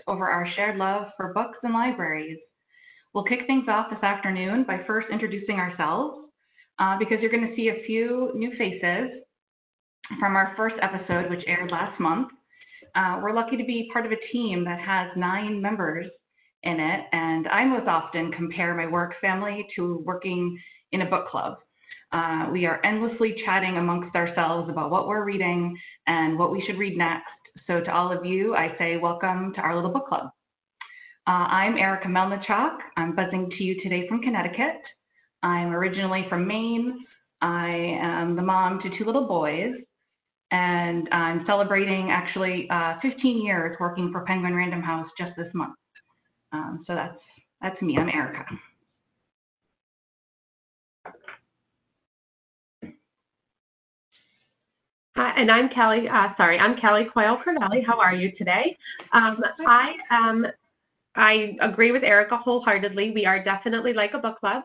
over our shared love for books and libraries. We'll kick things off this afternoon by first introducing ourselves because you're going to see a few new faces from our first episode, which aired last month. We're lucky to be part of a team that has 9 members in it, and I most often compare my work family to working in a book club. We are endlessly chatting amongst ourselves about what we're reading and what we should read next. So to all of you, I say welcome to our little book club. I'm Erica Melnichuk. I'm buzzing to you today from Connecticut. I'm originally from Maine. I am the mom to 2 little boys, and I'm celebrating actually 15 years working for Penguin Random House just this month. So that's me. I'm Erica. And I'm Kelly. I'm Kelly Coyle-Corvelli. How are you today? I agree with Erica wholeheartedly. We are definitely like a book club.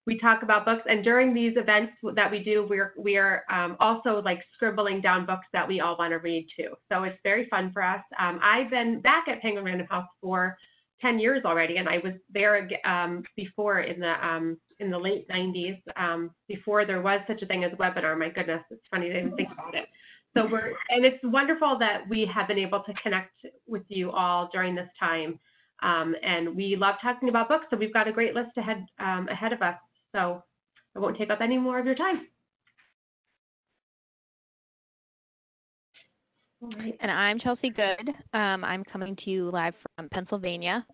We talk about books, and during these events that we do, we are also like scribbling down books that we all want to read too. So it's very fun for us. I've been back at Penguin Random House for 10 years already, and I was there before in the late 90s, before there was such a thing as a webinar. My goodness, it's funny to even think about it. So and it's wonderful that we have been able to connect with you all during this time, and we love talking about books. So we've got a great list ahead of us. So I won't take up any more of your time. All right. And I'm Chelsea Good. I'm coming to you live from Pennsylvania.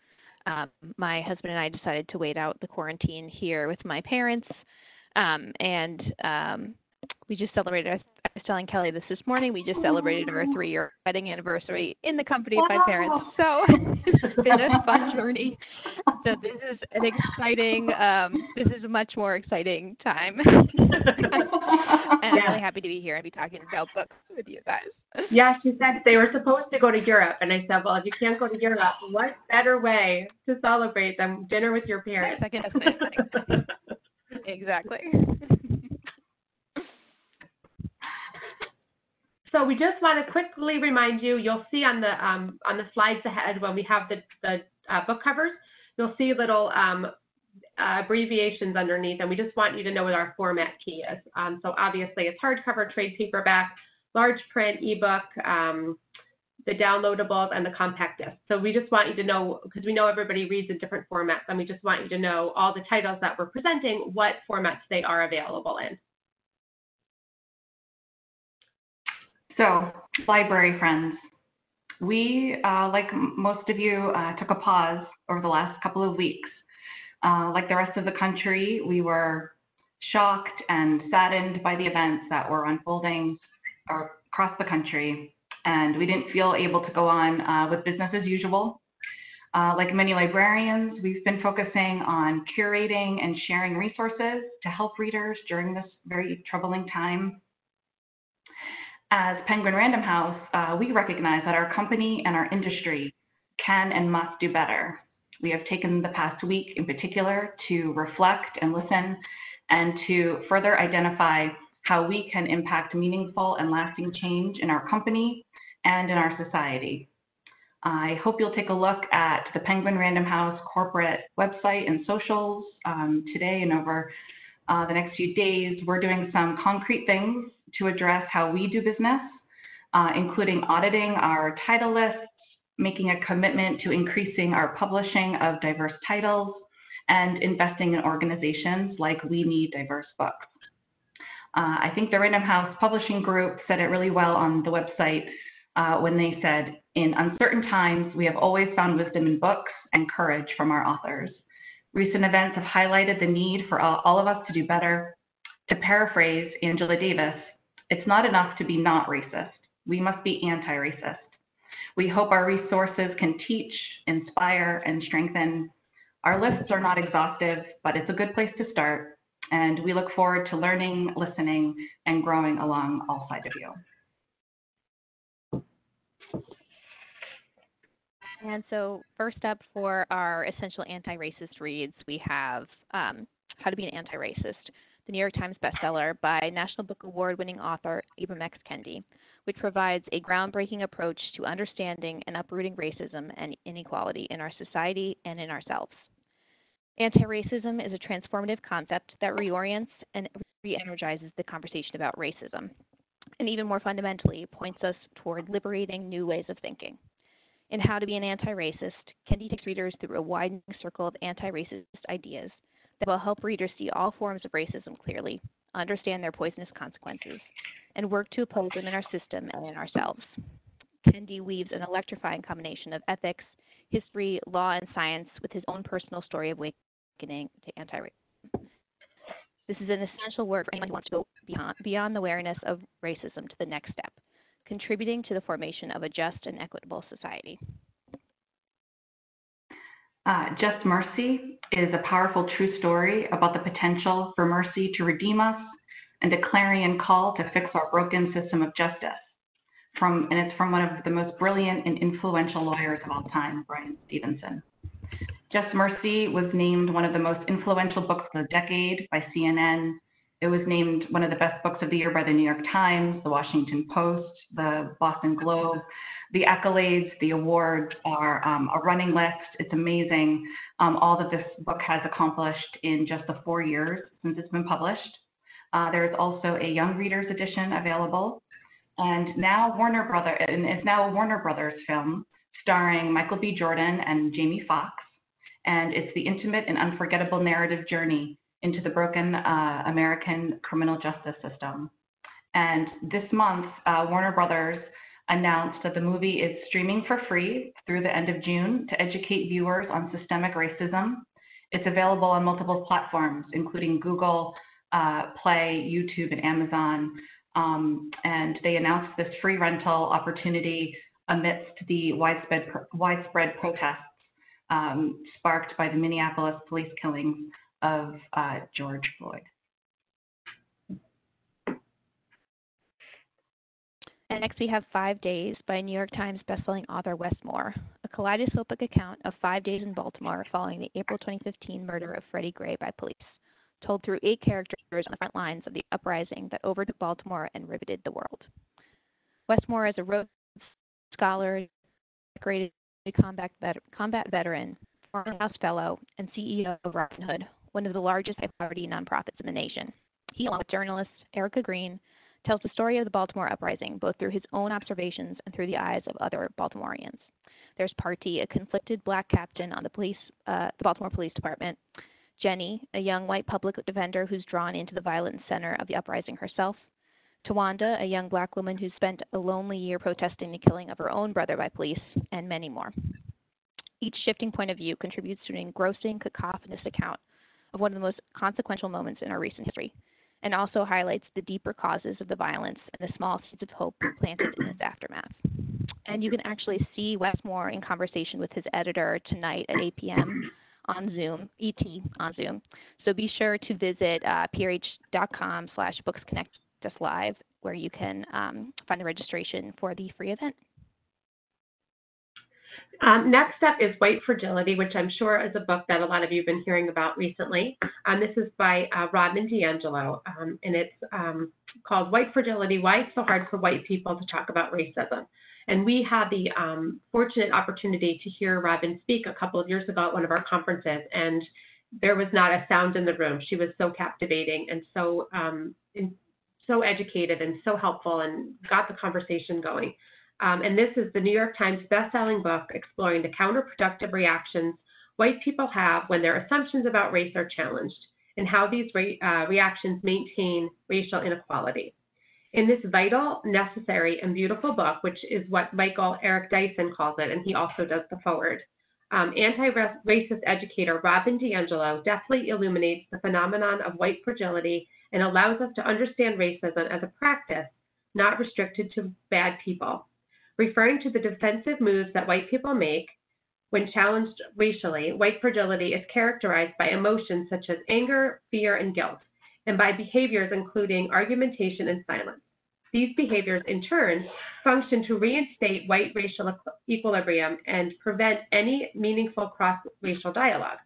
My husband and I decided to wait out the quarantine here with my parents, and we just celebrated. I was telling Kelly this morning. We just celebrated our 3-year wedding anniversary in the company of my parents. So it's been a fun journey. So this is an exciting. This is a much more exciting time. And I'm really happy to be here and be talking about books with you guys. Yeah, she said they were supposed to go to Europe, and I said, well, if you can't go to Europe, what better way to celebrate than dinner with your parents? Second thing. Exactly. So we just want to quickly remind you, you'll see on the slides ahead when we have the book covers, you'll see little abbreviations underneath, and we just want you to know what our format key is. So obviously it's hardcover, trade paperback, large print, ebook, the downloadables, and the compact disc. So we just want you to know, because we know everybody reads in different formats, and we just want you to know all the titles that we're presenting, what formats they are available in. So, library friends, we, like most of you, took a pause over the last couple of weeks. Like the rest of the country, we were shocked and saddened by the events that were unfolding across the country, and we didn't feel able to go on with business as usual. Like many librarians, we've been focusing on curating and sharing resources to help readers during this very troubling time. As Penguin Random House, we recognize that our company and our industry can and must do better. We have taken the past week in particular to reflect and listen and to further identify how we can impact meaningful and lasting change in our company and in our society. I hope you'll take a look at the Penguin Random House corporate website and socials today and over the next few days. We're doing some concrete things to address how we do business, including auditing our title lists, making a commitment to increasing our publishing of diverse titles, and investing in organizations like We Need Diverse Books. I think the Random House Publishing Group said it really well on the website when they said, in uncertain times, we have always found wisdom in books and courage from our authors. Recent events have highlighted the need for all of us to do better. To paraphrase Angela Davis, it's not enough to be not racist. We must be anti-racist. We hope our resources can teach, inspire, and strengthen. Our lists are not exhaustive, but it's a good place to start, and we look forward to learning, listening, and growing along all sides of you. And so first up for our essential anti-racist reads, we have How to Be an Anti-Racist. the New York Times bestseller by National Book Award-winning author Ibram X. Kendi, which provides a groundbreaking approach to understanding and uprooting racism and inequality in our society and in ourselves. Anti-racism is a transformative concept that reorients and re-energizes the conversation about racism, and even more fundamentally, points us toward liberating new ways of thinking. In How to Be an Anti-Racist, Kendi takes readers through a widening circle of anti-racist ideas that will help readers see all forms of racism clearly, understand their poisonous consequences, and work to oppose them in our system and in ourselves. Kendi weaves an electrifying combination of ethics, history, law, and science with his own personal story of awakening to anti-racism. This is an essential work for anyone who wants to go beyond the awareness of racism to the next step, contributing to the formation of a just and equitable society. Just Mercy is a powerful true story about the potential for mercy to redeem us and a clarion call to fix our broken system of justice. And it's from one of the most brilliant and influential lawyers of all time, Bryan Stevenson. Just Mercy was named one of the most influential books of the decade by CNN. It was named one of the best books of the year by the New York Times, the Washington Post, the Boston Globe. The accolades, the awards are a running list. It's amazing all that this book has accomplished in just the 4 years since it's been published. There is also a young readers edition available, and now it's now a Warner Brothers film starring Michael B. Jordan and Jamie Foxx, and it's the intimate and unforgettable narrative journey into the broken American criminal justice system. And this month, Warner Brothers announced that the movie is streaming for free through the end of June to educate viewers on systemic racism. It's available on multiple platforms, including Google, Play, YouTube, and Amazon. And they announced this free rental opportunity amidst the widespread protests sparked by the Minneapolis police killings of George Floyd. And next we have 5 Days by New York Times bestselling author Wes Moore, a kaleidoscopic account of 5 days in Baltimore following the April 2015 murder of Freddie Gray by police, told through 8 characters on the front lines of the uprising that overtook Baltimore and riveted the world. Wes Moore is a Rhodes Scholar, decorated combat veteran, former House Fellow, and CEO of Robin Hood, one of the largest high-poverty nonprofits in the nation. He, along with journalist Erica Green, tells the story of the Baltimore uprising, both through his own observations and through the eyes of other Baltimoreans. There's Party, a conflicted black captain on the Baltimore Police Department, Jenny, a young white public defender who's drawn into the violent center of the uprising herself, Tawanda, a young black woman who spent a lonely year protesting the killing of her own brother by police, and many more. Each shifting point of view contributes to an engrossing, cacophonous account of one of the most consequential moments in our recent history, and also highlights the deeper causes of the violence and the small seeds of hope planted in its aftermath. And you can actually see Wes Moore in conversation with his editor tonight at 8 p.m. on Zoom, ET on Zoom. So be sure to visit prh.com/booksconnectuslive, where you can find the registration for the free event. Next up is White Fragility, which I'm sure is a book that a lot of you have been hearing about recently. This is by Robin DiAngelo, and it's called White Fragility, Why It's So Hard for White People to Talk About Racism. And we had the fortunate opportunity to hear Robin speak a couple of years ago at one of our conferences, and there was not a sound in the room. She was so captivating and so educated and so helpful and got the conversation going. And this is the New York Times bestselling book exploring the counterproductive reactions white people have when their assumptions about race are challenged and how these reactions maintain racial inequality. In this vital, necessary, and beautiful book, which is what Michael Eric Dyson calls it, and he also does the foreword, anti-racist educator Robin DiAngelo deftly illuminates the phenomenon of white fragility and allows us to understand racism as a practice not restricted to bad people. Referring to the defensive moves that white people make when challenged racially, white fragility is characterized by emotions such as anger, fear, and guilt, and by behaviors including argumentation and silence. These behaviors, in turn, function to reinstate white racial equilibrium and prevent any meaningful cross-racial dialogue.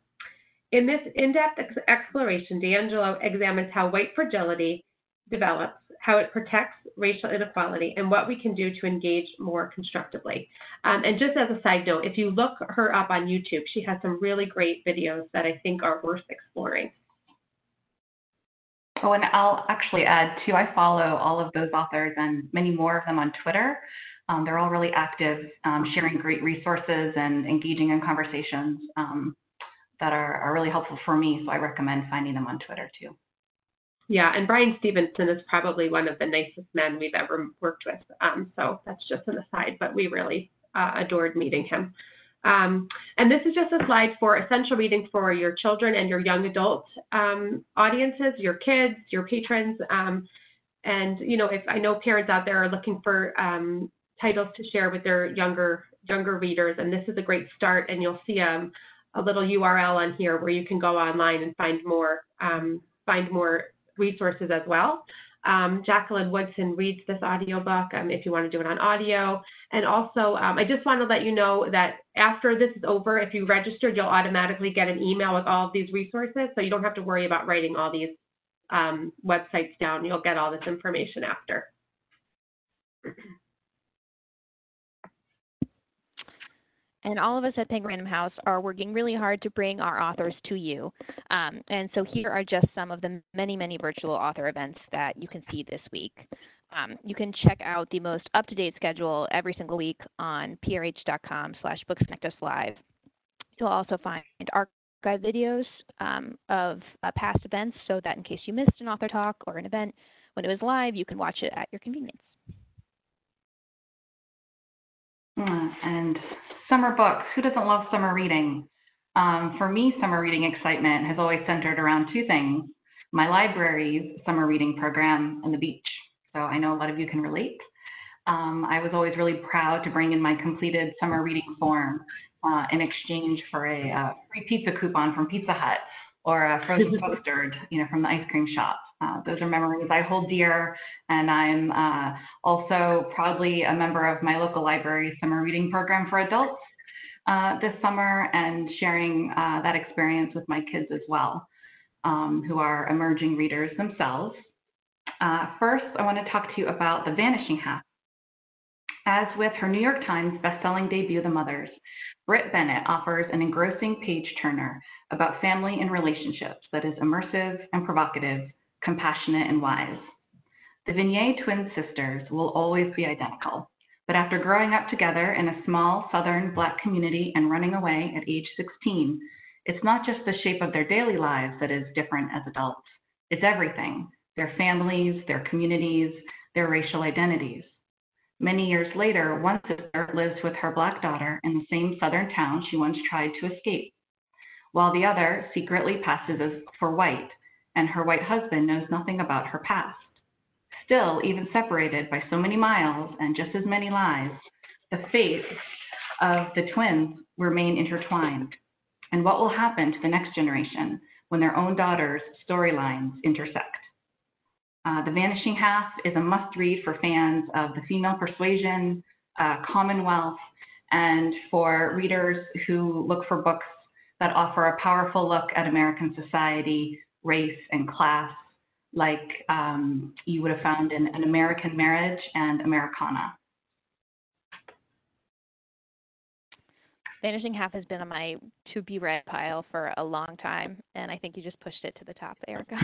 In this in-depth exploration, D'Angelo examines how white fragility develops, how it protects racial inequality, and what we can do to engage more constructively. And just as a side note, if you look her up on YouTube, she has some really great videos that I think are worth exploring. Oh, and I'll actually add too, I follow all of those authors and many more of them on Twitter. They're all really active, sharing great resources and engaging in conversations that are really helpful for me. So I recommend finding them on Twitter too. Yeah, and Brian Stevenson is probably one of the nicest men we've ever worked with. So that's just an aside, but we really adored meeting him. And this is just a slide for essential reading for your children and your young adult audiences, your kids, your patrons. And, you know, if I know parents out there are looking for titles to share with their younger readers, and this is a great start, and you'll see a little URL on here where you can go online and find more resources as well. Jacqueline Woodson reads this audiobook if you want to do it on audio. And also, I just want to let you know that after this is over, if you registered, you'll automatically get an email with all of these resources, so you don't have to worry about writing all these websites down. You'll get all this information after. And all of us at Penguin Random House are working really hard to bring our authors to you. And so here are just some of the many, many virtual author events that you can see this week. You can check out the most up-to-date schedule every single week on prh.com/booksconnectuslive. You'll also find archive videos of past events so that in case you missed an author talk or an event when it was live, you can watch it at your convenience. And summer books, who doesn't love summer reading? For me, summer reading excitement has always centered around two things: my library's summer reading program and the beach. So I know a lot of you can relate. I was always really proud to bring in my completed summer reading form in exchange for a free pizza coupon from Pizza Hut or a frozen custard, from the ice cream shop. Those are memories I hold dear, and I'm also proudly a member of my local library summer reading program for adults this summer, and sharing that experience with my kids as well, who are emerging readers themselves. First, I want to talk to you about The Vanishing Half. As with her New York Times bestselling debut, The Mothers, Britt Bennett offers an engrossing page-turner about family and relationships that is immersive and provocative, compassionate and wise. The Vignier twin sisters will always be identical, but after growing up together in a small southern Black community and running away at age 16, it's not just the shape of their daily lives that is different as adults. It's everything: their families, their communities, their racial identities. Many years later, one sister lives with her Black daughter in the same southern town she once tried to escape, while the other secretly passes as for white, and her white husband knows nothing about her past. Still, even separated by so many miles and just as many lives, the fates of the twins remain intertwined. And what will happen to the next generation when their own daughters' storylines intersect? The Vanishing Half is a must-read for fans of the female persuasion, Commonwealth, and for readers who look for books that offer a powerful look at American society, race, and class, like you would have found in An American Marriage and Americana. Vanishing Half has been on my to-be-read pile for a long time, and I think you just pushed it to the top, Erica.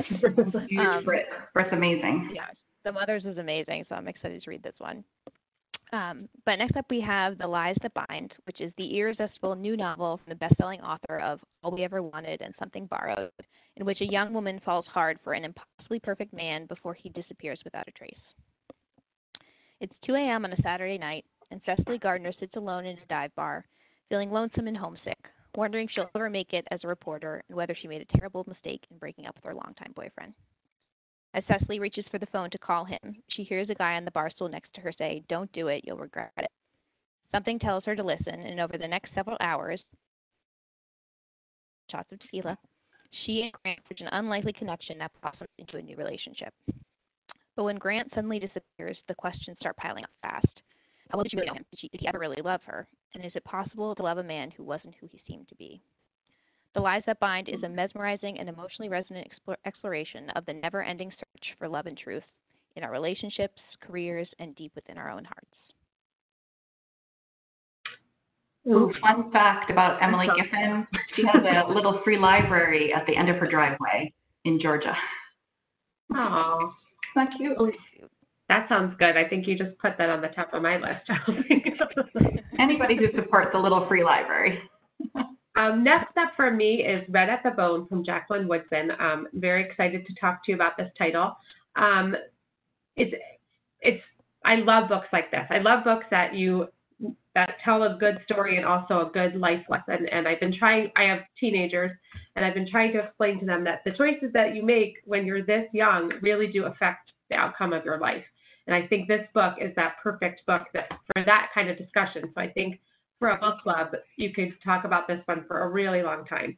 It's amazing. Yeah, The Mothers is amazing, so I'm excited to read this one. But next up we have The Lies That Bind, which is the irresistible new novel from the best-selling author of All We Ever Wanted and Something Borrowed, in which a young woman falls hard for an impossibly perfect man before he disappears without a trace. It's 2 a.m. on a Saturday night, and Cecily Gardner sits alone in a dive bar, feeling lonesome and homesick, wondering if she'll ever make it as a reporter and whether she made a terrible mistake in breaking up with her longtime boyfriend. As Cecily reaches for the phone to call him, she hears a guy on the bar stool next to her say, "Don't do it, you'll regret it." Something tells her to listen, and over the next several hours, shots of tequila, she and Grant forge an unlikely connection that blossoms into a new relationship. But when Grant suddenly disappears, the questions start piling up fast. How well did she really know him? Did he ever really love her? And is it possible to love a man who wasn't who he seemed to be? The Lies That Bind is a mesmerizing and emotionally resonant exploration of the never-ending search for love and truth in our relationships, careers, and deep within our own hearts. Ooh, fun fact about Emily Giffen, she has a little free library at the end of her driveway in Georgia. Oh, Isn't that cute? that sounds good. I think you just put that on the top of my list. Anybody who supports a little free library. Next up for me is Red at the Bone from Jacqueline Woodson. Very excited to talk to you about this title. I love books like this. I love books that tell a good story and also a good life lesson. And I have teenagers, and I've been trying to explain to them that the choices that you make when you're this young really do affect the outcome of your life. And I think this book is that perfect book for that kind of discussion. So I think for a book club, you could talk about this one for a really long time.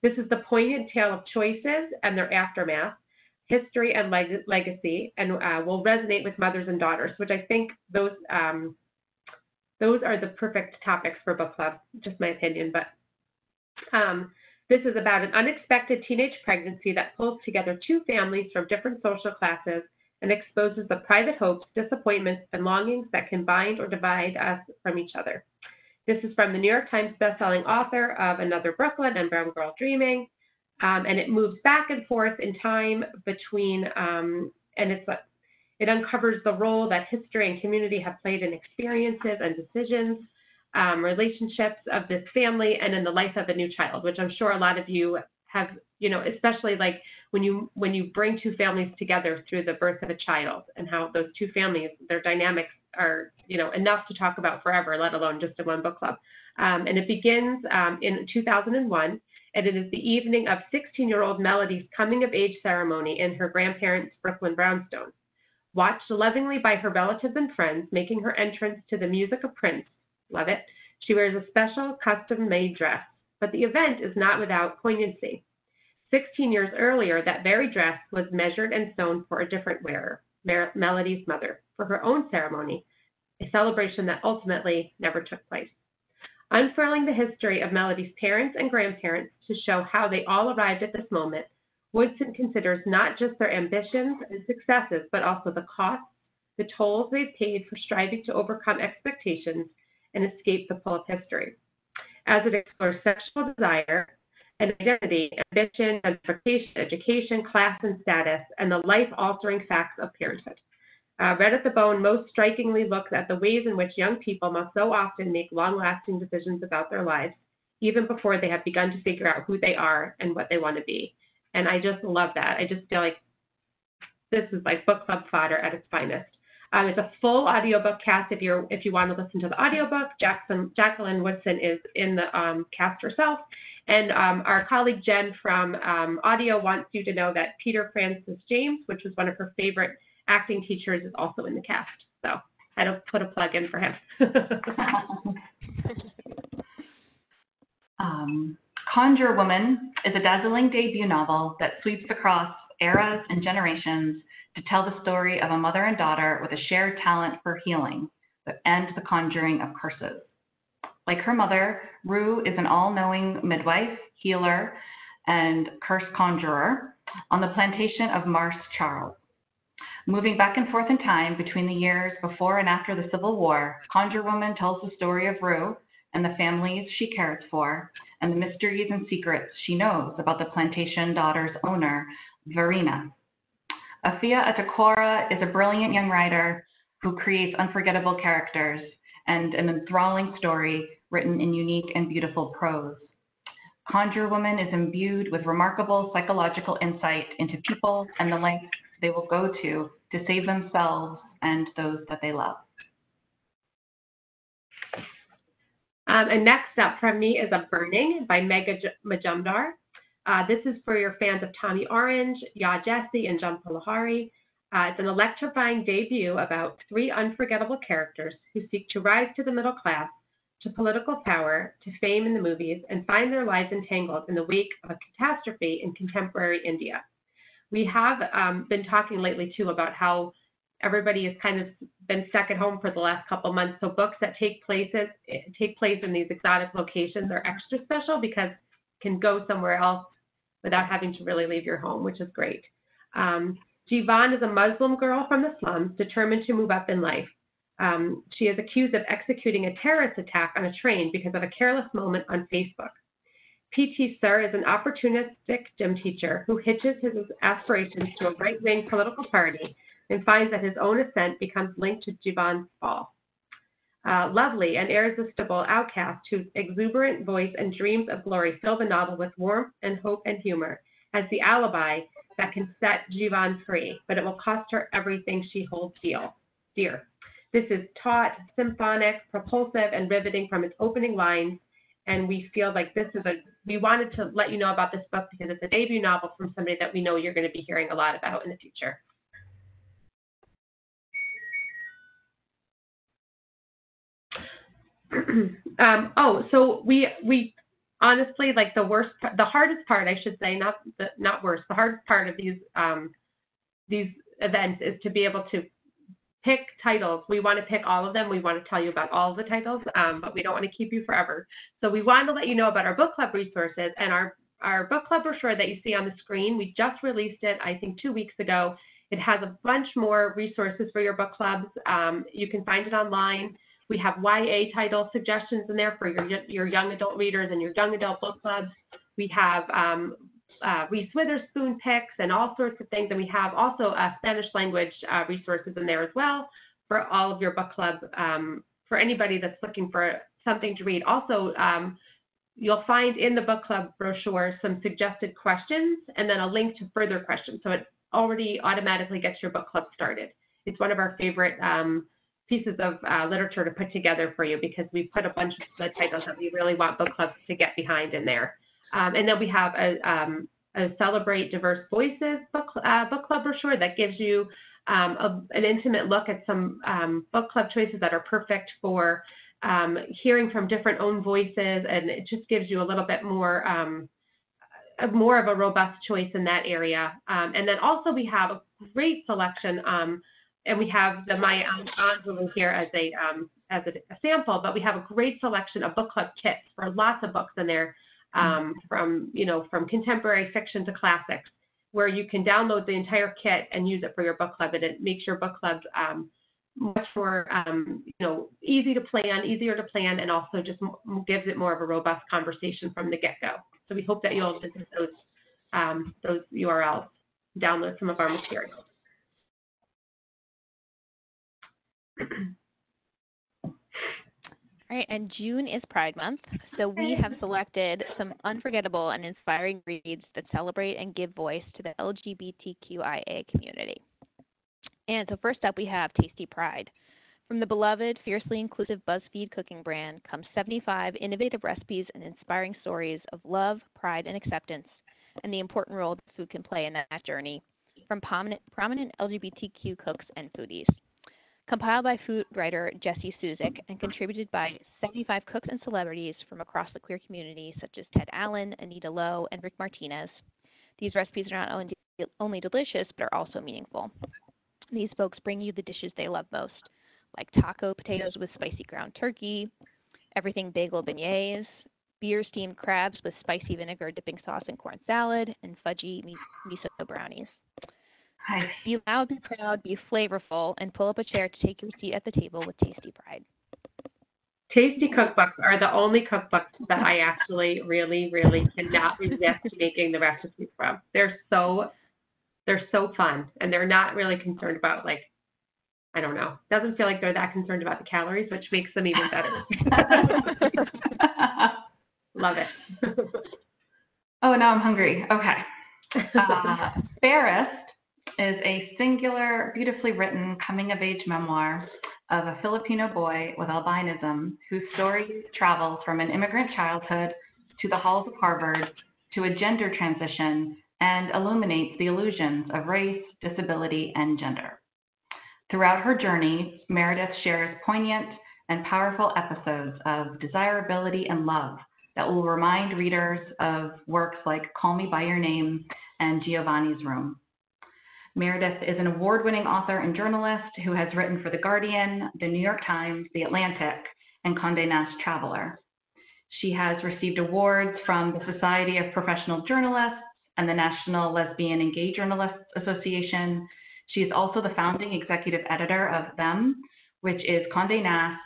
This is the poignant tale of choices and their aftermath, history and legacy, and will resonate with mothers and daughters, which I think those are the perfect topics for book club, just my opinion. But this is about an unexpected teenage pregnancy that pulls together two families from different social classes and exposes the private hopes, disappointments, and longings that can bind or divide us from each other. This is from the New York Times bestselling author of Another Brooklyn and Brown Girl Dreaming, and it moves back and forth in time between, it uncovers the role that history and community have played in experiences and decisions, relationships of this family, and in the life of a new child, which I'm sure a lot of you have, especially like when you bring two families together through the birth of a child, and how those two families, their dynamics are, enough to talk about forever, let alone just in one book club. And it begins in 2001, and it is the evening of 16-year-old Melody's coming-of-age ceremony in her grandparents' Brooklyn brownstone. Watched lovingly by her relatives and friends, making her entrance to the music of Prince, love it, she wears a special custom-made dress. But the event is not without poignancy. 16 years earlier, that very dress was measured and sewn for a different wearer, Melody's mother, for her own ceremony, a celebration that ultimately never took place. Unfurling the history of Melody's parents and grandparents to show how they all arrived at this moment, Woodson considers not just their ambitions and successes, but also the costs, the tolls they've paid for striving to overcome expectations and escape the pull of history. As it explores sexual desire and identity, ambition, identification, education, class, and status, and the life-altering facts of parenthood. Red at the Bone most strikingly looks at the ways in which young people must so often make long-lasting decisions about their lives, even before they have begun to figure out who they are and what they want to be. And I just love that. I just feel like this is like book club fodder at its finest. It's a full audiobook cast if you want to listen to the audiobook. Jacqueline Woodson is in the cast herself. And our colleague Jen from Audio wants you to know that Peter Francis James, which was one of her favorite acting teachers, is also in the cast. So I had to put a plug in for him. Conjure Woman is a dazzling debut novel that sweeps across eras and generations to tell the story of a mother and daughter with a shared talent for healing and the conjuring of curses. Like her mother, Rue is an all-knowing midwife, healer, and curse conjurer on the plantation of Marse Charles. Moving back and forth in time between the years before and after the Civil War, Conjure Woman tells the story of Rue and the families she cares for, and the mysteries and secrets she knows about the plantation daughter's owner, Verena. Afia Atakora is a brilliant young writer who creates unforgettable characters and an enthralling story written in unique and beautiful prose. Conjure Woman is imbued with remarkable psychological insight into people and the lengths they will go to save themselves and those that they love. And next up from me is A Burning by Megha Majumdar. This is for your fans of Tommy Orange, Ya Jesse, and Jhumpa Lahiri. It's an electrifying debut about three unforgettable characters who seek to rise to the middle class, to political power, to fame in the movies, and find their lives entangled in the wake of a catastrophe in contemporary India. We have been talking lately, too, about how everybody has kind of been stuck at home for the last couple months. So books that take place in these exotic locations are extra special because can go somewhere else without having to really leave your home, which is great. Jivan is a Muslim girl from the slums determined to move up in life. She is accused of executing a terrorist attack on a train because of a careless moment on Facebook. P.T. Sir is an opportunistic gym teacher who hitches his aspirations to a right-wing political party and finds that his own ascent becomes linked to Jivan's fall. Lovely, an irresistible outcast whose exuberant voice and dreams of glory fill the novel with warmth and hope and humor, has the alibi that can set Jivan free, but it will cost her everything she holds dear. This is taut, symphonic, propulsive, and riveting from its opening lines, and we feel like we wanted to let you know about this book because it's a debut novel from somebody that we know you're going to be hearing a lot about in the future. So we honestly, like the hardest part, I should say, not worst, the hardest part of these events is to be able to pick titles. We want to pick all of them. We want to tell you about all of the titles, but we don't want to keep you forever. So we wanted to let you know about our book club resources and our book club brochure that you see on the screen. We just released it, I think, 2 weeks ago. It has a bunch more resources for your book clubs. You can find it online. We have YA title suggestions in there for your young adult readers and your young adult book clubs. We have Reese Witherspoon picks and all sorts of things. And we have also Spanish language resources in there as well for all of your book clubs, for anybody that's looking for something to read. Also, you'll find in the book club brochure some suggested questions and then a link to further questions. So it already automatically gets your book club started. It's one of our favorite pieces of literature to put together for you because we put a bunch of the titles that we really want book clubs to get behind in there. And then we have a Celebrate Diverse Voices book club brochure that gives you an intimate look at some book club choices that are perfect for hearing from different own voices, and it just gives you a little bit more of a robust choice in that area. And then also we have a great selection, and we have the My Aunt here as a sample, but we have a great selection of book club kits for lots of books in there, from contemporary fiction to classics, where you can download the entire kit and use it for your book club, and it makes your book clubs much more easier to plan, and also just gives it more of a robust conversation from the get-go. So we hope that you'll visit those URLs, download some of our materials. All right, and June is Pride Month, so we have selected some unforgettable and inspiring reads that celebrate and give voice to the LGBTQIA community. And so first up, we have Tasty Pride. From the beloved, fiercely inclusive BuzzFeed cooking brand comes 75 innovative recipes and inspiring stories of love, pride, and acceptance, and the important role that food can play in that journey from prominent LGBTQ cooks and foodies. Compiled by food writer Jesse Suzik and contributed by 75 cooks and celebrities from across the queer community, such as Ted Allen, Anita Lowe, and Rick Martinez. These recipes are not only delicious, but are also meaningful. These folks bring you the dishes they love most, like taco potatoes with spicy ground turkey, everything bagel beignets, beer steamed crabs with spicy vinegar dipping sauce and corn salad, and fudgy miso brownies. Hi. Be loud, be proud, be flavorful, and pull up a chair to take your seat at the table with Tasty Pride. Tasty cookbooks are the only cookbooks that I actually really, really cannot resist making the recipes from. They're so fun, and they're not really concerned about, I don't know. Doesn't feel like they're that concerned about the calories, which makes them even better. Love it. Oh, now I'm hungry. Okay. Fairest is a singular, beautifully written coming-of-age memoir of a Filipino boy with albinism whose story travels from an immigrant childhood to the halls of Harvard to a gender transition and illuminates the illusions of race, disability, and gender. Throughout her journey, Meredith shares poignant and powerful episodes of desirability and love that will remind readers of works like Call Me By Your Name and Giovanni's Room. Meredith is an award-winning author and journalist who has written for The Guardian, The New York Times, The Atlantic, and Condé Nast Traveler. She has received awards from the Society of Professional Journalists and the National Lesbian and Gay Journalists Association. She is also the founding executive editor of THEM, which is Condé Nast's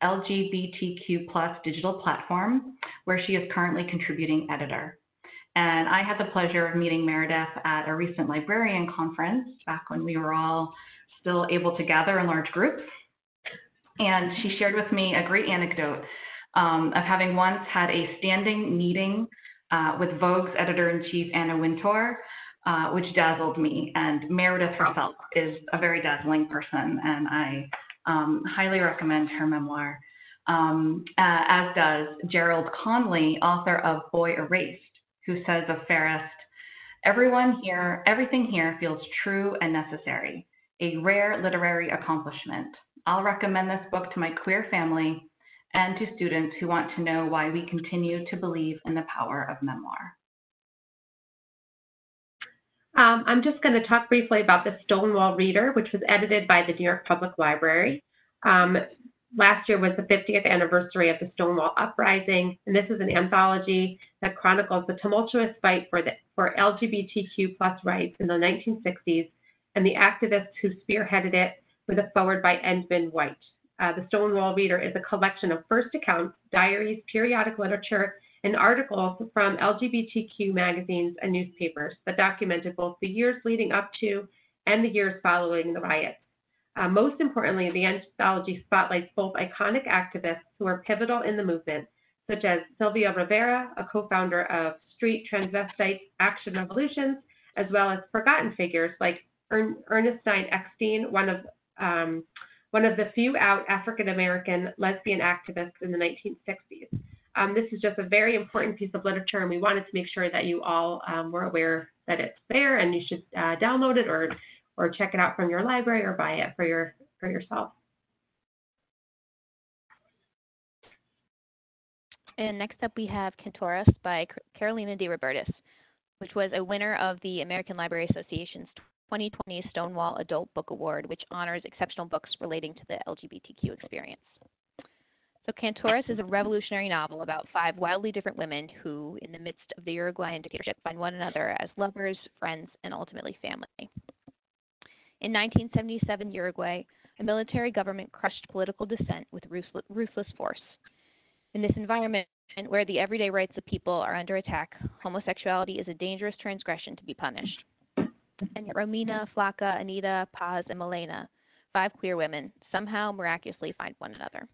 LGBTQ+ digital platform, where she is currently contributing editor. And I had the pleasure of meeting Meredith at a recent librarian conference back when we were all still able to gather in large groups. And she shared with me a great anecdote of having once had a standing meeting with Vogue's editor-in-chief, Anna Wintour, which dazzled me. And Meredith herself is a very dazzling person, and I highly recommend her memoir, as does Gerald Conley, author of Boy Erased, who says of Fairest, everything here feels true and necessary, a rare literary accomplishment. I'll recommend this book to my queer family and to students who want to know why we continue to believe in the power of memoir. I'm just going to talk briefly about the Stonewall Reader, which was edited by the New York Public Library. Last year was the 50th anniversary of the Stonewall Uprising, and this is an anthology that chronicles the tumultuous fight for LGBTQ+ rights in the 1960s and the activists who spearheaded it, with a foreword by Edmund White. The Stonewall Reader is a collection of first accounts, diaries, periodic literature, and articles from LGBTQ magazines and newspapers that documented both the years leading up to and the years following the riots. Most importantly, the anthology spotlights both iconic activists who were pivotal in the movement, such as Sylvia Rivera, a co-founder of Street Transvestite Action Revolutions, as well as forgotten figures like Ernestine Eckstein, one of the few out African-American lesbian activists in the 1960s. This is just a very important piece of literature, and we wanted to make sure that you all were aware that it's there, and you should download it or check it out from your library or buy it for yourself. And next up we have Cantoris by Carolina de Robertis, which was a winner of the American Library Association's 2020 Stonewall Adult Book Award, which honors exceptional books relating to the LGBTQ experience. So Cantoris is a revolutionary novel about 5 wildly different women who, in the midst of the Uruguayan dictatorship, find one another as lovers, friends, and ultimately family. In 1977 Uruguay, a military government crushed political dissent with ruthless force. In this environment, where the everyday rights of people are under attack, homosexuality is a dangerous transgression to be punished. And yet Romina, Flaca, Anita, Paz, and Milena, 5 queer women, somehow miraculously find one another.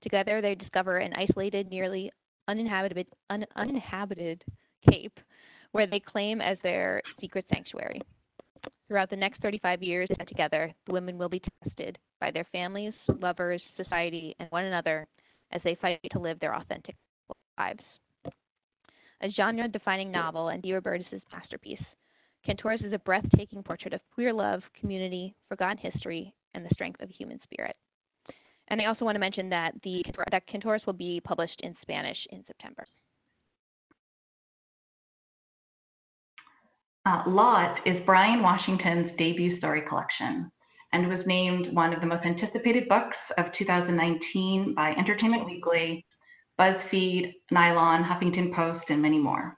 Together, they discover an isolated, nearly uninhabited cape where they claim as their secret sanctuary. Throughout the next 35 years spent together, the women will be tested by their families, lovers, society, and one another as they fight to live their authentic lives. A genre-defining novel and de Robertis' masterpiece, Cantoris is a breathtaking portrait of queer love, community, forgotten history, and the strength of the human spirit. And I also want to mention that Cantoris will be published in Spanish in September. Lot is Brian Washington's debut story collection and was named one of the most anticipated books of 2019 by Entertainment Weekly, BuzzFeed, Nylon, Huffington Post, and many more.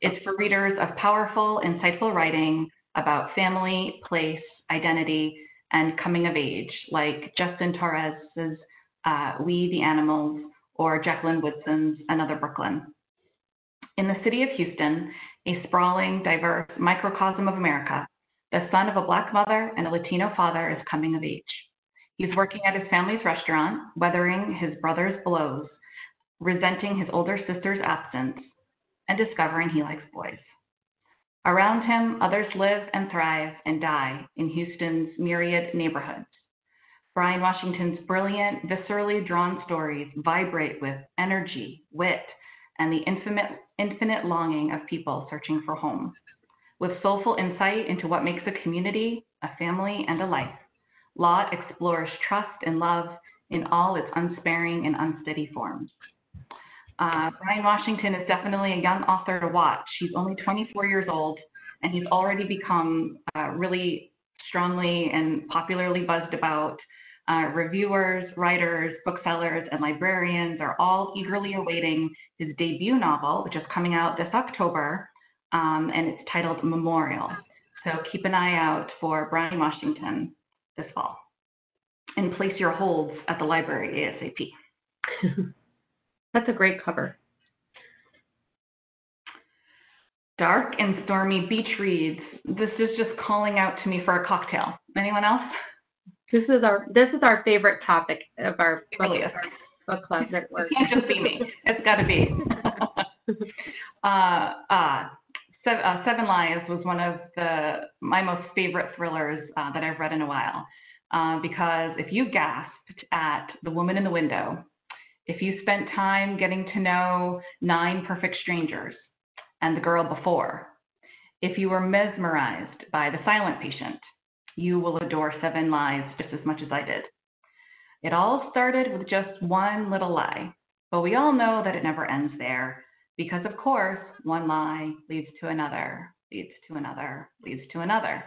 It's for readers of powerful, insightful writing about family, place, identity, and coming of age, like Justin Torres's We the Animals or Jacqueline Woodson's Another Brooklyn. In the city of Houston, a sprawling, diverse microcosm of America, the son of a Black mother and a Latino father is coming of age. He's working at his family's restaurant, weathering his brother's blows, resenting his older sister's absence, and discovering he likes boys. Around him, others live and thrive and die in Houston's myriad neighborhoods. Brian Washington's brilliant, viscerally drawn stories vibrate with energy, wit, and the infinite longing of people searching for home. With soulful insight into what makes a community, a family, and a life, Lot explores trust and love in all its unsparing and unsteady forms. Brian Washington is definitely a young author to watch. He's only 24 years old, and he's already become really strongly and popularly buzzed about Reviewers, writers, booksellers, and librarians are all eagerly awaiting his debut novel, which is coming out this October, and it's titled Memorial. So keep an eye out for Brian Washington this fall. And place your holds at the library ASAP. That's a great cover. Dark and stormy beach reads. This is just calling out to me for a cocktail. Anyone else? This is our favorite topic of our book club network. It can't just be me. It's got to be. Seven Lies was one of my most favorite thrillers that I've read in a while. Because if you gasped at The Woman in the Window, if you spent time getting to know 9 Perfect Strangers and The Girl Before, if you were mesmerized by The Silent Patient, you will adore Seven Lies just as much as I did. It all started with just one little lie, but we all know that it never ends there because, of course, one lie leads to another, leads to another, leads to another.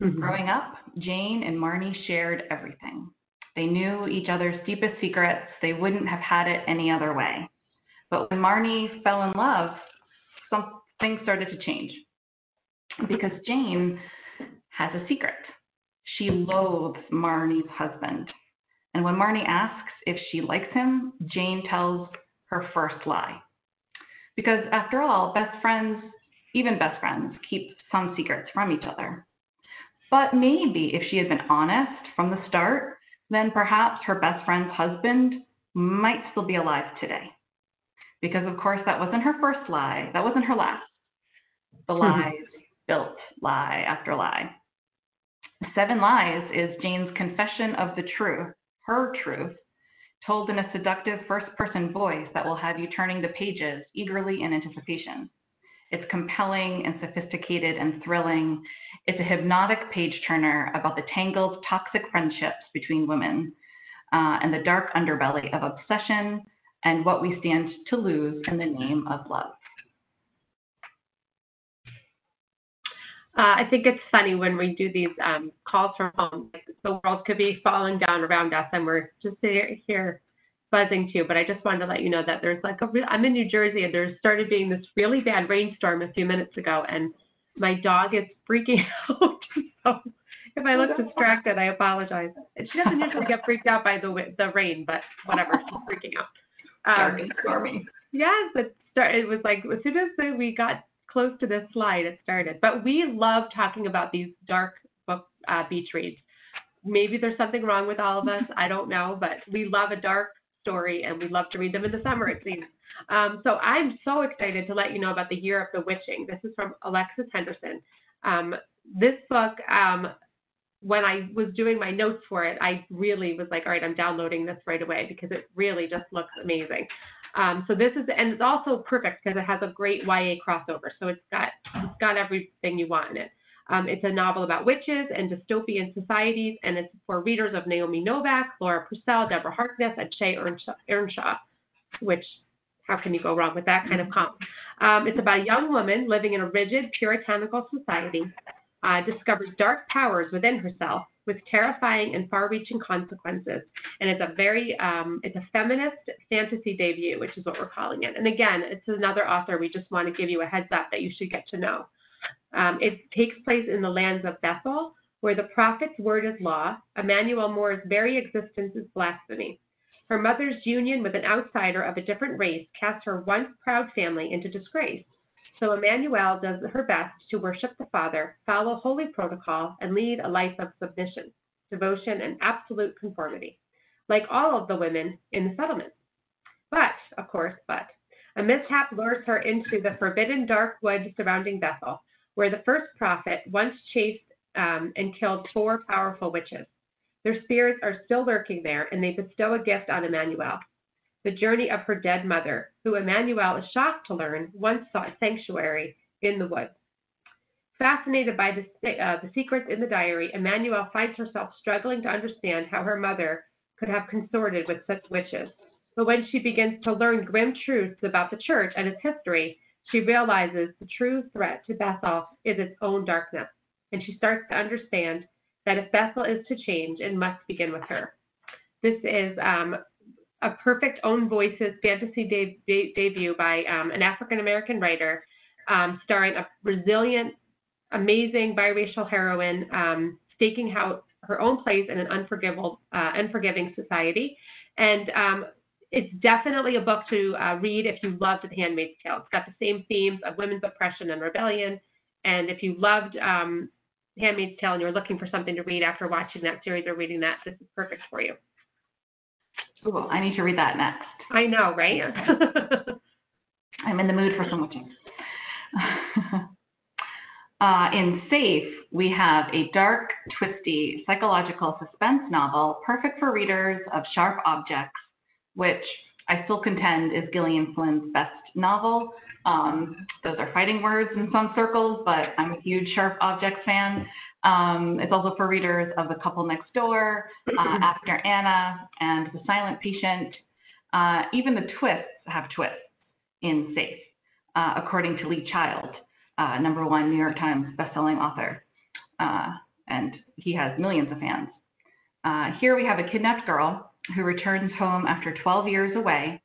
Mm-hmm. Growing up, Jane and Marnie shared everything. They knew each other's deepest secrets. They wouldn't have had it any other way. But when Marnie fell in love, something started to change. Because Jane has a secret. She loathes Marnie's husband. And when Marnie asks if she likes him, Jane tells her first lie. Because after all, best friends, even best friends, keep some secrets from each other. But maybe if she had been honest from the start, then perhaps her best friend's husband might still be alive today. Because, of course, that wasn't her first lie. That wasn't her last. The lies built lie after lie. Seven Lies is Jane's confession of the truth, her truth, told in a seductive first-person voice that will have you turning the pages eagerly in anticipation. It's compelling and sophisticated and thrilling. It's a hypnotic page-turner about the tangled, toxic friendships between women and the dark underbelly of obsession and what we stand to lose in the name of love. I think it's funny when we do these calls from home. The world could be falling down around us, and we're just here buzzing too. But I just wanted to let you know that there's I'm in New Jersey, and there started being this really bad rainstorm a few minutes ago, and my dog is freaking out. So if I look distracted, I apologize. She doesn't usually get freaked out by the rain, but whatever, she's freaking out. Dark and stormy. Yes, it was like as soon as we got close to this slide, it started. But we love talking about these dark book beach reads. Maybe there's something wrong with all of us. I don't know, but we love a dark story, and we love to read them in the summer, it seems. So I'm so excited to let you know about The Year of the Witching. This is from Alexis Henderson. This book, when I was doing my notes for it, I really was like, all right, I'm downloading this right away because it really just looks amazing. So this is, and it's also perfect because it has a great YA crossover. So it's got everything you want in it. It's a novel about witches and dystopian societies, and it's for readers of Naomi Novak, Laura Purcell, Deborah Harkness, and Shay Earnshaw, which, how can you go wrong with that kind of comp? It's about a young woman living in a rigid, puritanical society, discovers dark powers within herself with terrifying and far-reaching consequences. And it's it's a feminist fantasy debut, which is what we're calling it. And again, it's another author we just want to give you a heads up that you should get to know. It takes place in the lands of Bethel, where the prophet's word is law. Emmanuel Moore's very existence is blasphemy. Her mother's union with an outsider of a different race cast her once proud family into disgrace. So Emmanuel does her best to worship the Father, follow holy protocol, and lead a life of submission, devotion, and absolute conformity, like all of the women in the settlement. But, of course, a mishap lures her into the forbidden dark woods surrounding Bethel, where the first prophet once chased and killed 4 powerful witches. Their spirits are still lurking there, and they bestow a gift on Emmanuel, the journey of her dead mother, who Emmanuel is shocked to learn once sought sanctuary in the woods. Fascinated by the secrets in the diary, Emmanuel finds herself struggling to understand how her mother could have consorted with such witches. But when she begins to learn grim truths about the church and its history, she realizes the true threat to Bethel is its own darkness, and she starts to understand that if Bethel is to change, it must begin with her. This is a perfect own voices fantasy debut by an African-American writer, starring a resilient, amazing biracial heroine staking out her own place in an unforgiving society. And it's definitely a book to read if you loved The Handmaid's Tale. It's got the same themes of women's oppression and rebellion. And if you loved Handmaid's Tale and you're looking for something to read after watching that series or reading that, this is perfect for you. Ooh, I need to read that next. I know, right? I'm in the mood for some witching. In Safe, we have a dark, twisty, psychological suspense novel perfect for readers of Sharp Objects, which I still contend is Gillian Flynn's best novel. Those are fighting words in some circles, but I'm a huge Sharp Objects fan. It's also for readers of The Couple Next Door, After Anna, and The Silent Patient. Even the twists have twists in Safe, according to Lee Child, #1 New York Times bestselling author. And he has millions of fans. Here we have a kidnapped girl who returns home after 12 years away,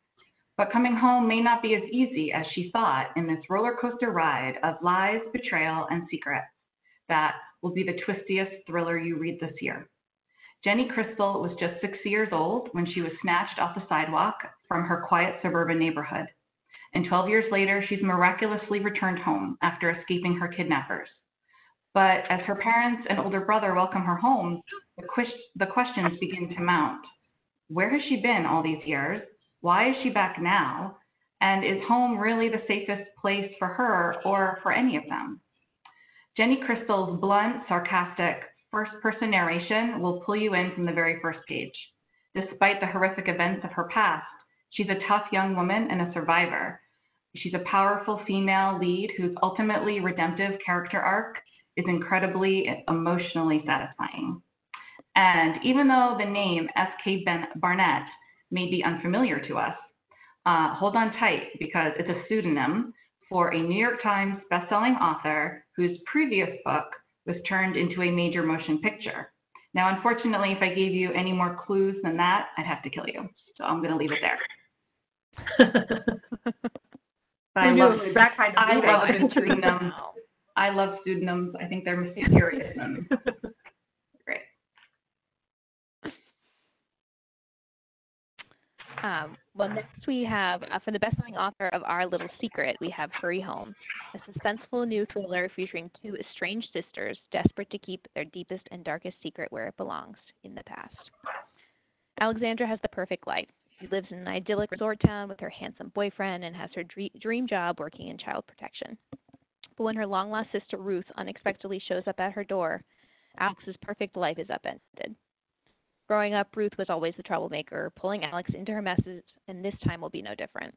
but coming home may not be as easy as she thought in this roller coaster ride of lies, betrayal, and secrets that will be the twistiest thriller you read this year. Jenny Crystal was just 6 years old when she was snatched off the sidewalk from her quiet suburban neighborhood. And 12 years later, she's miraculously returned home after escaping her kidnappers. But as her parents and older brother welcome her home, the questions begin to mount. Where has she been all these years? Why is she back now? And is home really the safest place for her or for any of them? Jenny Crystal's blunt, sarcastic, first-person narration will pull you in from the very first page. Despite the horrific events of her past, she's a tough young woman and a survivor. She's a powerful female lead whose ultimately redemptive character arc is incredibly emotionally satisfying. And even though the name S.K. Barnett may be unfamiliar to us, hold on tight because it's a pseudonym for a New York Times bestselling author whose previous book was turned into a major motion picture. Now, unfortunately, if I gave you any more clues than that, I'd have to kill you. So I'm going to leave it there. I love pseudonyms. I love pseudonyms. I think they're mysterious and great. Well, next we have, for the best-selling author of Our Little Secret, we have Hurry Home, a suspenseful new thriller featuring two estranged sisters desperate to keep their deepest and darkest secret where it belongs, in the past. Alexandra has the perfect life. She lives in an idyllic resort town with her handsome boyfriend and has her dream job working in child protection. But when her long-lost sister Ruth unexpectedly shows up at her door, Alex's perfect life is upended. Growing up, Ruth was always the troublemaker, pulling Alex into her messes, and this time will be no different.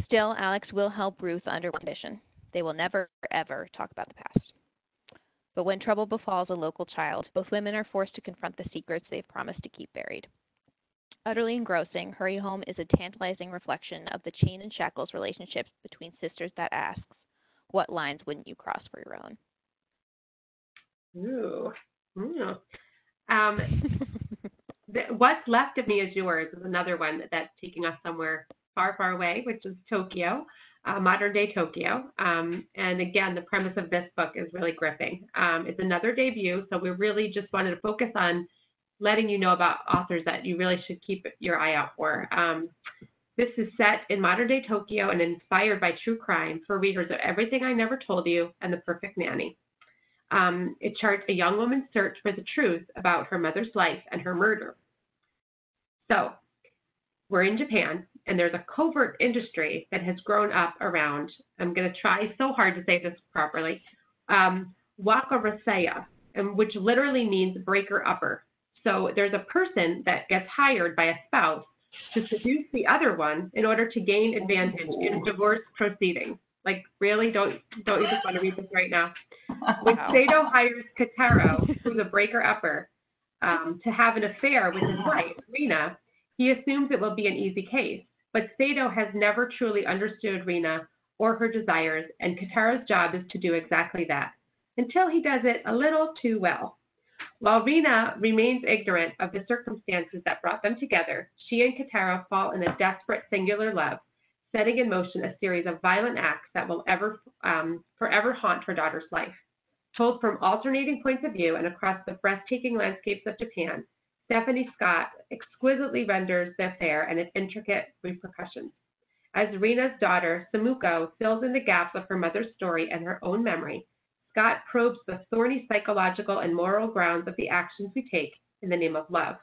Still, Alex will help Ruth under one condition. They will never, ever talk about the past. But when trouble befalls a local child, both women are forced to confront the secrets they've promised to keep buried. Utterly engrossing, Hurry Home is a tantalizing reflection of the chain and shackles relationships between sisters that asks, what lines wouldn't you cross for your own? Ooh. What's Left of Me Is Yours is another one that's taking us somewhere far, far away, which is Tokyo, modern-day Tokyo. And again, the premise of this book is really gripping. It's another debut, so we really just wanted to focus on letting you know about authors that you really should keep your eye out for. This is set in modern-day Tokyo and inspired by true crime for readers of Everything I Never Told You and The Perfect Nanny. It charts a young woman's search for the truth about her mother's life and her murder. So, we're in Japan, and there's a covert industry that has grown up around, I'm going to try so hard to say this properly, wakaraseya, which literally means breaker-upper. So there's a person that gets hired by a spouse to seduce the other one in order to gain advantage in divorce proceedings. Like, really? Don't you just want to read this right now? When Sato hires Kataro, who's a breaker-upper, to have an affair with his wife, Rina, he assumes it will be an easy case. But Sato has never truly understood Rina or her desires, and Kataro's job is to do exactly that, until he does it a little too well. While Rena remains ignorant of the circumstances that brought them together, she and Katara fall in a desperate singular love, setting in motion a series of violent acts that will forever haunt her daughter's life. Told from alternating points of view and across the breathtaking landscapes of Japan, Stephanie Scott exquisitely renders the affair and its intricate repercussions. As Rena's daughter, Samuko, fills in the gaps of her mother's story and her own memory, Scott probes the thorny psychological and moral grounds of the actions we take in the name of love,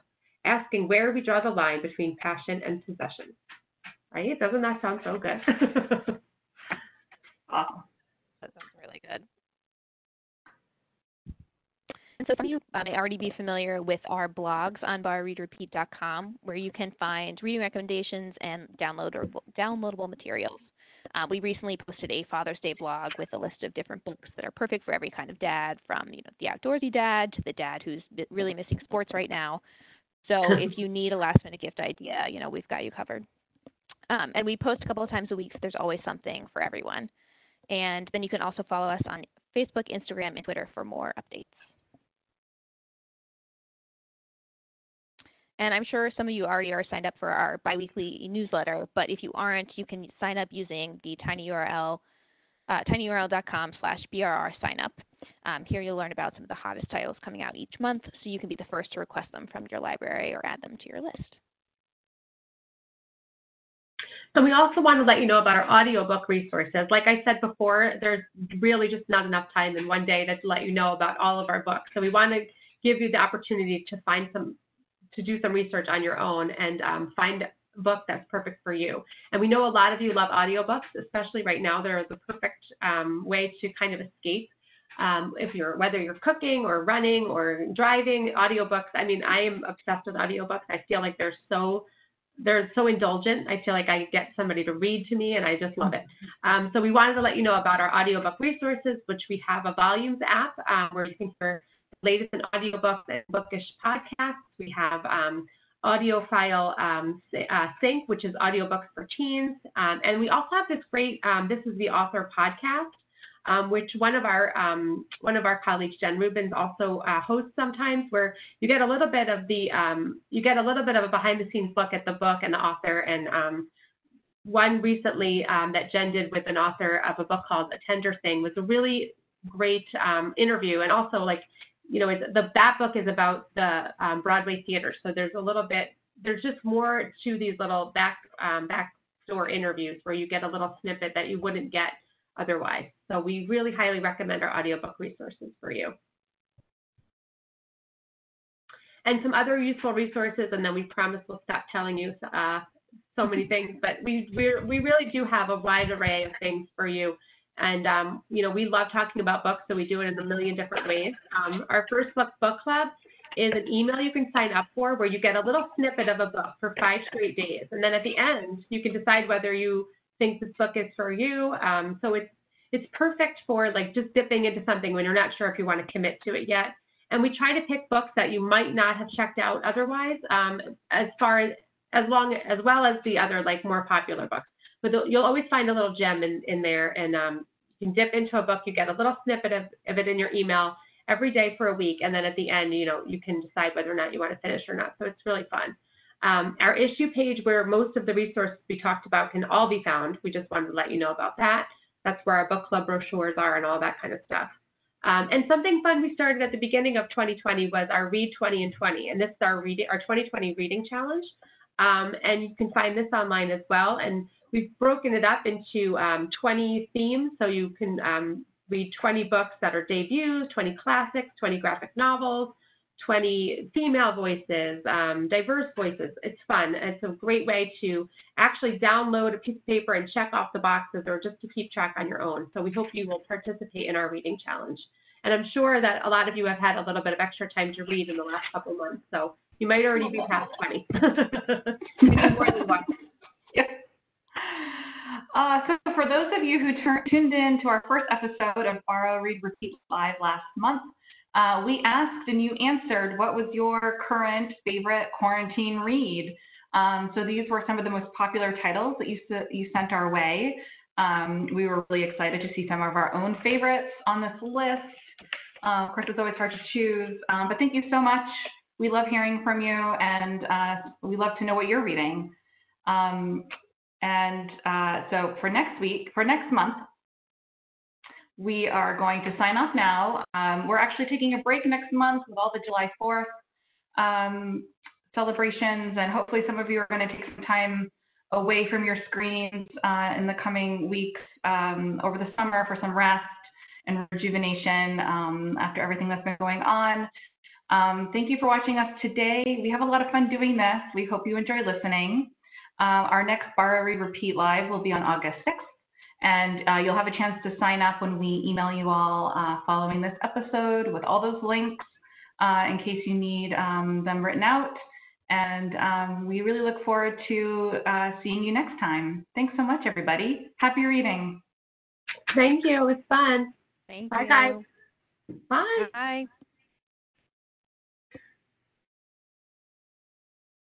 asking where we draw the line between passion and possession. Right? Doesn't that sound so good? Awesome. That sounds really good. And so some of you may already be familiar with our blogs on borrowreadrepeat.com, where you can find reading recommendations and downloadable materials. We recently posted a Father's Day blog with a list of different books that are perfect for every kind of dad, from the outdoorsy dad to the dad who's really missing sports right now. So if you need a last-minute gift idea, we've got you covered. And we post a couple of times a week, so there's always something for everyone. And then you can also follow us on Facebook, Instagram, and Twitter for more updates. And I'm sure some of you already are signed up for our biweekly newsletter, but if you aren't, you can sign up using the tiny URL, tinyurl.com/BRR signup. Here you'll learn about some of the hottest titles coming out each month, so you can be the first to request them from your library or add them to your list. And we also want to let you know about our audiobook resources. Like I said before, there's really just not enough time in one day to let you know about all of our books. So we want to give you the opportunity to do some research on your own and find a book that's perfect for you. And we know a lot of you love audiobooks, especially right now. They're the perfect way to kind of escape. Whether you're cooking or running or driving, audiobooks. I mean, I am obsessed with audiobooks. I feel like they're so indulgent. I feel like I get somebody to read to me, and I just love it. So we wanted to let you know about our audiobook resources, which we have a Volumes app where you can hear the latest in audiobooks and bookish podcasts. We have AudioFile Sync, which is audiobooks for teens. And we also have this great, this is the Author podcast, which one of our colleagues, Jen Rubens, also hosts sometimes, where you get a little bit of a behind-the-scenes look at the book and the author. And one recently that Jen did with an author of a book called A Tender Thing was a really great interview. And also, that book is about the Broadway theater, so there's just more to these little backdoor interviews where you get a little snippet that you wouldn't get otherwise. So we really highly recommend our audiobook resources for you. And some other useful resources, and then we promise we'll stop telling you so many things, but we really do have a wide array of things for you. And, we love talking about books, so we do it in a million different ways. Our First Book Club is an email you can sign up for where you get a little snippet of a book for 5 straight days. And then at the end, you can decide whether you think this book is for you. So it's perfect for just dipping into something when you're not sure if you want to commit to it yet. And we try to pick books that you might not have checked out otherwise, as well as the other more popular books. But you'll always find a little gem in there, and you can dip into a book. You get a little snippet of it in your email every day for a week, and then at the end, you can decide whether or not you want to finish or not. So it's really fun. Our issue page, where most of the resources we talked about can all be found. We just wanted to let you know about that. That's where our book club brochures are and all that kind of stuff. And something fun we started at the beginning of 2020 was our Read 20 and 20, and this is our 2020 reading challenge. And you can find this online as well. And we've broken it up into 20 themes, so you can read 20 books that are debuts, 20 classics, 20 graphic novels, 20 female voices, diverse voices. It's fun. It's a great way to actually download a piece of paper and check off the boxes, or just to keep track on your own. So we hope you will participate in our reading challenge. And I'm sure that a lot of you have had a little bit of extra time to read in the last couple of months, so you might already be past 20. More than one. Yep. So for those of you who tuned in to our first episode of Borrow, Read, Repeat Live last month, we asked and you answered what was your current favorite quarantine read. So these were some of the most popular titles that you sent our way. We were really excited to see some of our own favorites on this list. Of course, it's always hard to choose, but thank you so much. We love hearing from you, and we love to know what you're reading. So for next month, we are going to sign off now. We're actually taking a break next month with all the July 4th celebrations, and hopefully some of you are going to take some time away from your screens in the coming weeks over the summer for some rest and rejuvenation after everything that's been going on. Thank you for watching us today. We have a lot of fun doing this. We hope you enjoy listening. Our next Borrow Read Repeat Live will be on August 6th. And you'll have a chance to sign up when we email you all following this episode with all those links in case you need them written out. And we really look forward to seeing you next time. Thanks so much, everybody. Happy reading. Thank you. It was fun. Thank Bye, you. guys. Bye. Bye.